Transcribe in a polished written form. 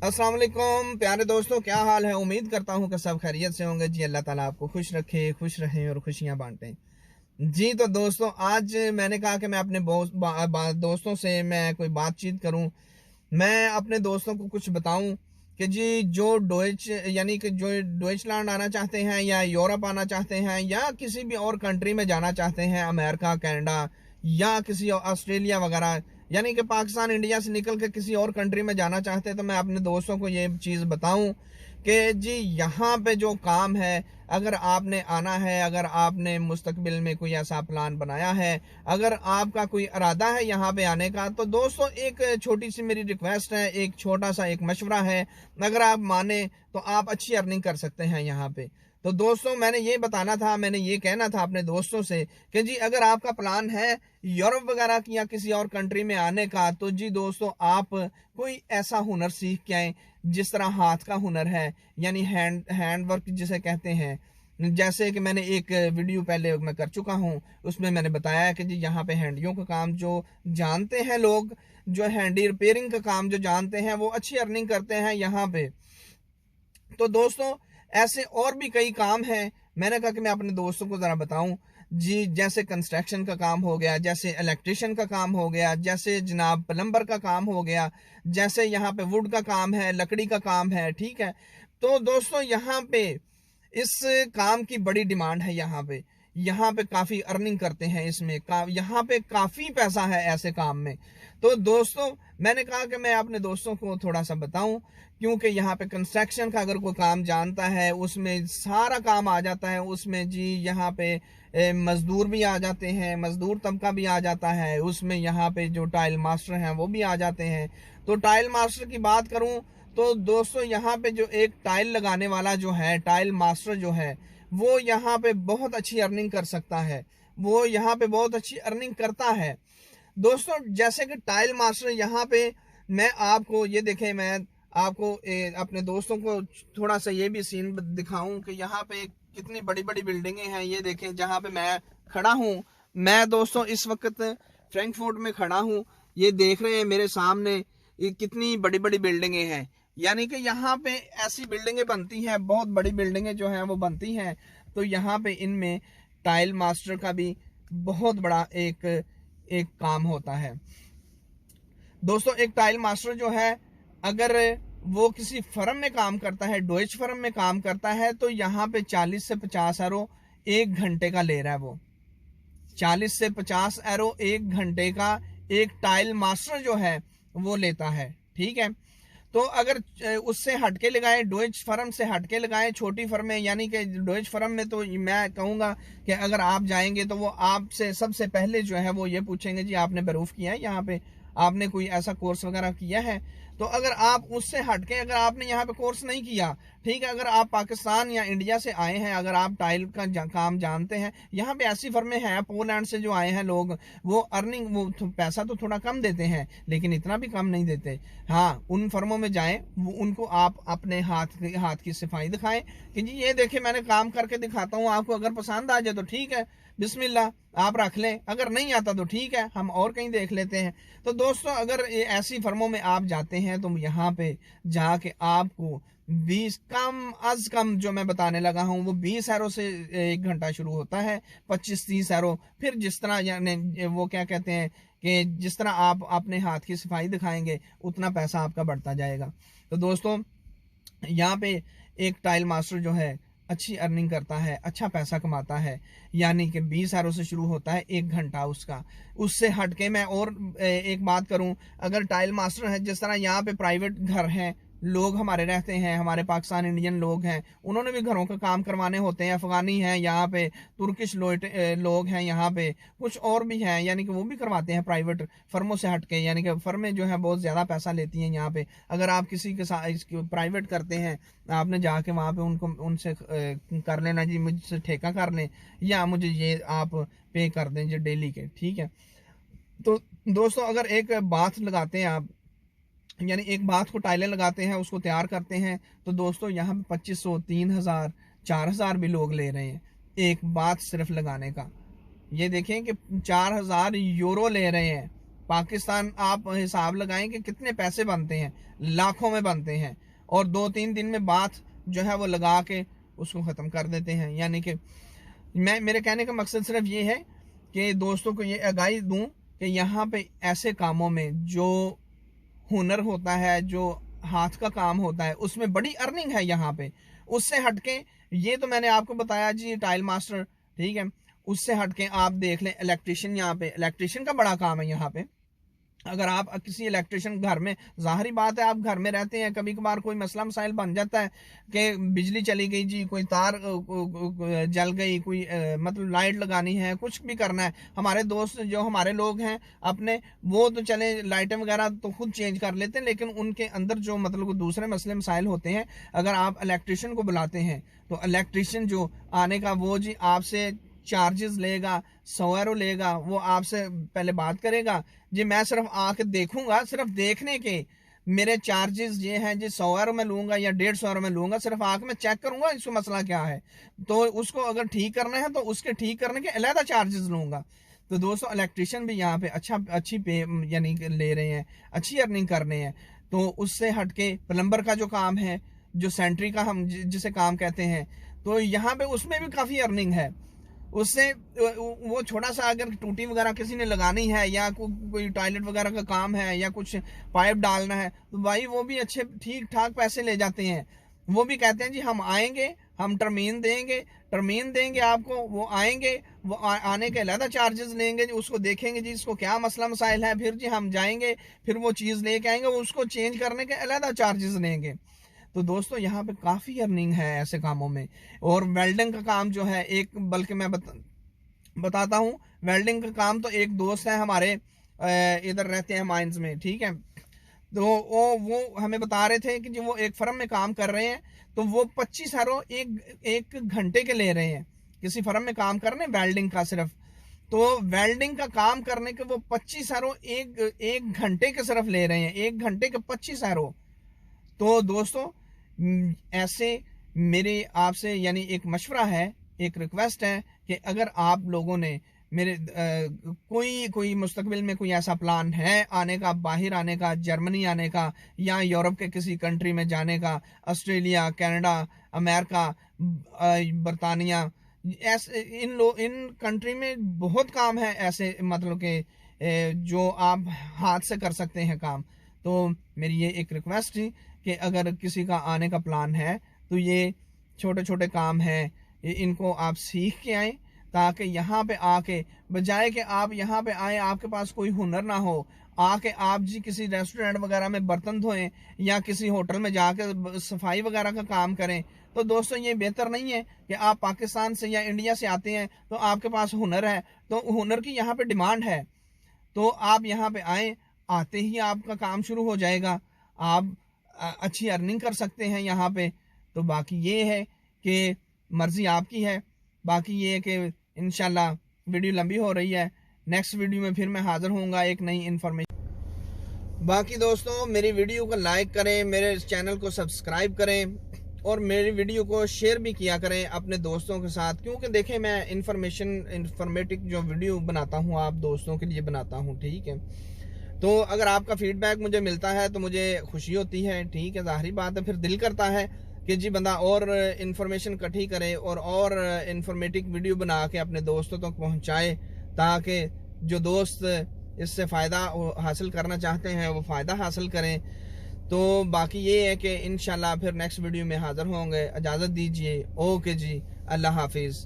अस्सलाम वालेकुम प्यारे दोस्तों, क्या हाल है। उम्मीद करता हूँ कि सब खैरियत से होंगे। जी अल्लाह ताला आपको खुश रखे, खुश रहें और खुशियाँ बांटें। जी तो दोस्तों, आज मैंने कहा कि मैं अपने दोस्तों से मैं कोई बातचीत करूँ। मैं अपने दोस्तों को कुछ बताऊँ कि जी जो डोइच यानी कि जो डोइचलैंड आना चाहते हैं या यूरोप आना चाहते हैं या किसी भी और कंट्री में जाना चाहते हैं, अमेरिका, कनाडा या किसी ऑस्ट्रेलिया वगैरह, यानी कि पाकिस्तान इंडिया से निकल के किसी और कंट्री में जाना चाहते हैं, तो मैं अपने दोस्तों को ये चीज़ बताऊं कि जी यहाँ पे जो काम है, अगर आपने आना है, अगर आपने मुस्तकबिल में कोई ऐसा प्लान बनाया है, अगर आपका कोई इरादा है यहाँ पे आने का, तो दोस्तों एक छोटी सी मेरी रिक्वेस्ट है, एक छोटा सा एक मशवरा है। अगर आप माने तो आप अच्छी अर्निंग कर सकते हैं यहाँ पे। तो दोस्तों मैंने ये बताना था, मैंने ये कहना था अपने दोस्तों से कि जी अगर आपका प्लान है यूरोप वगैरह की या किसी और कंट्री में आने का, तो जी दोस्तों आप कोई ऐसा हुनर सीख के आए जिस तरह हाथ का हुनर है, यानी हैंड वर्क जिसे कहते हैं। जैसे कि मैंने एक वीडियो पहले मैं कर चुका हूँ, उसमें मैंने बताया है कि जी यहाँ पे हैंडियों का काम जो जानते हैं लोग, जो हैंडी रिपेयरिंग का काम जो जानते हैं, वो अच्छी अर्निंग करते हैं यहाँ पे। तो दोस्तों ऐसे और भी कई काम हैं, मैंने कहा कि मैं अपने दोस्तों को ज़रा बताऊं। जी जैसे कंस्ट्रक्शन का काम हो गया, जैसे इलेक्ट्रिशियन का काम हो गया, जैसे जनाब प्लम्बर का काम हो गया, जैसे यहाँ पे वुड का काम है, लकड़ी का काम है, ठीक है। तो दोस्तों यहाँ पे इस काम की बड़ी डिमांड है। यहाँ पे काफ़ी अर्निंग करते हैं इसमें, यहाँ पे काफ़ी पैसा है ऐसे काम में। तो दोस्तों मैंने कहा कि मैं अपने दोस्तों को थोड़ा सा बताऊं, क्योंकि यहाँ पे कंस्ट्रक्शन का अगर कोई काम जानता है, उसमें सारा काम आ जाता है उसमें। जी यहाँ पे मजदूर भी आ जाते हैं, मजदूर तबका भी आ जाता है उसमें। यहाँ पे जो टाइल मास्टर हैं वो भी आ जाते हैं। तो टाइल मास्टर की बात करूं तो दोस्तों यहाँ पे जो एक टाइल लगाने वाला जो है, टाइल मास्टर जो है, वो यहाँ पे बहुत अच्छी अर्निंग कर सकता है, वो यहाँ पे बहुत अच्छी अर्निंग करता है। दोस्तों जैसे कि टाइल मास्टर यहाँ पे, मैं आपको ये देखें, मैं आपको अपने दोस्तों को थोड़ा सा ये भी सीन दिखाऊं कि यहाँ पे कितनी बड़ी बड़ी बिल्डिंगें हैं। ये देखें जहाँ पे मैं खड़ा हूँ, मैं दोस्तों इस वक्त फ्रैंकफर्ट में खड़ा हूँ। ये देख रहे हैं मेरे सामने, ये कितनी बड़ी बड़ी बिल्डिंगें हैं। यानी कि यहाँ पे ऐसी बिल्डिंगें बनती हैं, बहुत बड़ी बिल्डिंगें जो हैं वो बनती हैं। तो यहाँ पे इनमें टाइल मास्टर का भी बहुत बड़ा एक एक काम होता है। दोस्तों एक टाइल मास्टर जो है, अगर वो किसी फर्म में काम करता है, डोइच फर्म में काम करता है, तो यहाँ पे 40 से 50 यूरो एक घंटे का ले रहा है वो। 40 से 50 यूरो एक घंटे का एक टाइल मास्टर जो है वो लेता है, ठीक है। तो अगर उससे हटके लगाए, डोइच फर्म से हटके लगाए छोटी फर्म में, यानी कि डोइच फर्म में, तो मैं कहूँगा कि अगर आप जाएंगे तो वो आपसे सबसे पहले जो है वो ये पूछेंगे, जी आपने प्रूफ किया है यहाँ पे, आपने कोई ऐसा कोर्स वगैरह किया है। तो अगर आप उससे हटके, अगर आपने यहाँ पे कोर्स नहीं किया, ठीक है, अगर आप पाकिस्तान या इंडिया से आए हैं, अगर आप टाइल का काम जानते हैं, यहाँ पे ऐसी फर्में हैं, पोलैंड से जो आए हैं लोग, वो अर्निंग, वो पैसा तो थोड़ा कम देते हैं लेकिन इतना भी कम नहीं देते। हाँ, उन फर्मों में जाएं, उनको आप अपने हाथ की सफाई दिखाएं कि जी ये देखिए मैंने काम करके दिखाता हूँ आपको, अगर पसंद आ जाए तो ठीक है, बिस्मिल्लाह आप रख लें, अगर नहीं आता तो ठीक है, हम और कहीं देख लेते हैं। तो दोस्तों अगर ऐसी फर्मों में आप जाते हैं तो यहाँ पे जाके आपको 20 कम अज कम जो मैं बताने लगा हूँ वो 20 यूरो से एक घंटा शुरू होता है, 25-30 यूरो। फिर जिस तरह यानी वो क्या कहते हैं कि जिस तरह आप अपने हाथ की सफाई दिखाएंगे उतना पैसा आपका बढ़ता जाएगा। तो दोस्तों यहाँ पे एक टाइल मास्टर जो है अच्छी अर्निंग करता है, अच्छा पैसा कमाता है, यानी कि 20 यूरो से शुरू होता है एक घंटा उसका। उससे हटके मैं और एक बात करूं, अगर टाइल मास्टर है, जिस तरह यहाँ पे प्राइवेट घर हैं, लोग हमारे रहते हैं, हमारे पाकिस्तान इंडियन लोग हैं, उन्होंने भी घरों का काम करवाने होते हैं, अफगानी हैं यहाँ पे, तुर्किश लोग हैं यहाँ पे, कुछ और भी हैं, यानी कि वो भी करवाते हैं प्राइवेट फर्मों से हटके। यानी कि फर्में जो है बहुत ज़्यादा पैसा लेती हैं यहाँ पे। अगर आप किसी के साथ प्राइवेट करते हैं, आपने जाके वहाँ पे उनको उनसे कर लेना, जी मुझसे ठेका कर लें या मुझे ये आप पे कर दें जी डेली के, ठीक है। तो दोस्तों अगर एक बाथ लगाते हैं आप, यानी एक बाथ को टाइलें लगाते हैं, उसको तैयार करते हैं, तो दोस्तों यहाँ पे 2500, 3000, 4000 भी लोग ले रहे हैं एक बाथ सिर्फ लगाने का। ये देखें कि 4000 यूरो ले रहे हैं पाकिस्तान आप हिसाब लगाएं कि कितने पैसे बनते हैं, लाखों में बनते हैं, और 2-3 दिन में बात जो है वो लगा के उसको ख़त्म कर देते हैं। यानी कि मेरे कहने का मकसद सिर्फ ये है कि दोस्तों को ये आगाही दूं कि यहाँ पे ऐसे कामों में जो हुनर होता है, जो हाथ का काम होता है, उसमें बड़ी अर्निंग है यहाँ पे। उससे हटके ये तो मैंने आपको बताया जी टाइल मास्टर, ठीक है। उससे हटके आप देख लें इलेक्ट्रिशियन, यहाँ पे इलेक्ट्रिशियन का बड़ा काम है यहाँ पे। अगर आप किसी इलेक्ट्रिशियन घर में, जाहिर बात है आप घर में रहते हैं, कभी कभार कोई मसला मसाइल बन जाता है कि बिजली चली गई जी, कोई तार जल गई, कोई मतलब लाइट लगानी है, कुछ भी करना है। हमारे दोस्त जो हमारे लोग हैं अपने, वो तो चले लाइटें वगैरह तो खुद चेंज कर लेते हैं, लेकिन उनके अंदर जो मतलब दूसरे मसले मसाइल होते हैं, अगर आप इलेक्ट्रिशियन को बुलाते हैं तो इलेक्ट्रिशियन जो आने का वो जी आपसे चार्जेस लेगा, 100 यूरो लेगा। वो आपसे पहले बात करेगा जी, मैं सिर्फ आके देखूंगा, सिर्फ देखने के मेरे चार्जेस ये हैं जी, 100 यूरो में लूंगा या 150 यूरो में लूंगा, सिर्फ आके मैं चेक करूंगा इसको मसला क्या है, तो उसको अगर ठीक करना है तो उसके ठीक करने के अलग चार्जेस लूंगा। तो दोस्तों इलेक्ट्रिशियन भी यहाँ पे अच्छी पे यानी ले रहे हैं, अच्छी अर्निंग कर रहे हैं। तो उससे हटके प्लम्बर का जो काम है, जो सेंट्री का हम जिसे काम कहते हैं, तो यहाँ पे उसमें भी काफ़ी अर्निंग है। उससे वो छोटा सा अगर टूटी वगैरह किसी ने लगानी है, या कोई टॉयलेट वगैरह का काम है, या कुछ पाइप डालना है, तो भाई वो भी अच्छे ठीक ठाक पैसे ले जाते हैं। वो भी कहते हैं जी हम आएंगे, हम टर्मीन देंगे आपको, वो आएंगे, वो आने के अलग चार्जेस लेंगे जी, उसको देखेंगे जी इसको क्या मसला मसाइल है, फिर जी हम जाएंगे, फिर वो चीज़ लेके आएंगे, उसको चेंज करने के अलग चार्जेस लेंगे। तो दोस्तों यहाँ पे काफ़ी अर्निंग है ऐसे कामों में। और वेल्डिंग का काम जो है, एक बल्कि मैं बताता हूँ, वेल्डिंग का काम तो एक दोस्त है हमारे, इधर रहते हैं माइंस में, ठीक है। तो वो हमें बता रहे थे कि जो वो एक फर्म में काम कर रहे हैं, तो वो 25 यूरो एक घंटे के ले रहे हैं। किसी फर्म में काम कर रहे हैं वेल्डिंग का सिर्फ, तो वेल्डिंग का काम करने के वो 25 यूरो एक घंटे के सिर्फ ले रहे हैं, एक घंटे के 25 यूरो। तो दोस्तों ऐसे मेरे आपसे यानी एक मशवरा है, एक रिक्वेस्ट है कि अगर आप लोगों ने मेरे कोई मुस्तकबिल में कोई ऐसा प्लान है आने का, बाहर आने का, जर्मनी आने का, या यूरोप के किसी कंट्री में जाने का, ऑस्ट्रेलिया, कनाडा, अमेरिका, बरतानिया, ऐसे इन कंट्री में बहुत काम है ऐसे, मतलब कि जो आप हाथ से कर सकते हैं काम। तो मेरी ये एक रिक्वेस्ट थी कि अगर किसी का आने का प्लान है तो ये छोटे छोटे काम हैं, इनको आप सीख के आएँ, ताकि यहाँ पे आके बजाय कि आप यहाँ पे आए आपके पास कोई हुनर ना हो, आके आप जी किसी रेस्टोरेंट वगैरह में बर्तन धोएं या किसी होटल में जाके सफाई वगैरह का काम करें। तो दोस्तों ये बेहतर नहीं है कि आप पाकिस्तान से या इंडिया से आते हैं तो आपके पास हुनर है, तो हुनर की यहाँ पे डिमांड है, तो आप यहाँ पे आएँ, आते ही आपका काम शुरू हो जाएगा, आप अच्छी अर्निंग कर सकते हैं यहाँ पे। तो बाकी ये है कि मर्ज़ी आपकी है। बाकी ये है कि इंशाल्लाह वीडियो लंबी हो रही है, नेक्स्ट वीडियो में फिर मैं हाज़िर होऊंगा एक नई इन्फॉर्मेशन। बाकी दोस्तों मेरी वीडियो को लाइक करें, मेरे चैनल को सब्सक्राइब करें, और मेरी वीडियो को शेयर भी किया करें अपने दोस्तों के साथ, क्योंकि देखें मैं इन्फॉर्मेटिव जो वीडियो बनाता हूँ आप दोस्तों के लिए बनाता हूँ, ठीक है। तो अगर आपका फीडबैक मुझे मिलता है तो मुझे खुशी होती है, ठीक है। ज़ाहिर बात है, फिर दिल करता है कि जी बंदा और इन्फॉर्मेशन इकट्ठी करे और इन्फॉर्मेटिव वीडियो बना के अपने दोस्तों तक पहुँचाए, ताकि जो दोस्त इससे फ़ायदा हासिल करना चाहते हैं वो फ़ायदा हासिल करें। तो बाकी ये है कि इंशाल्लाह फिर नेक्स्ट वीडियो में हाज़िर होंगे। इजाज़त दीजिए, ओके जी, अल्लाह हाफिज़।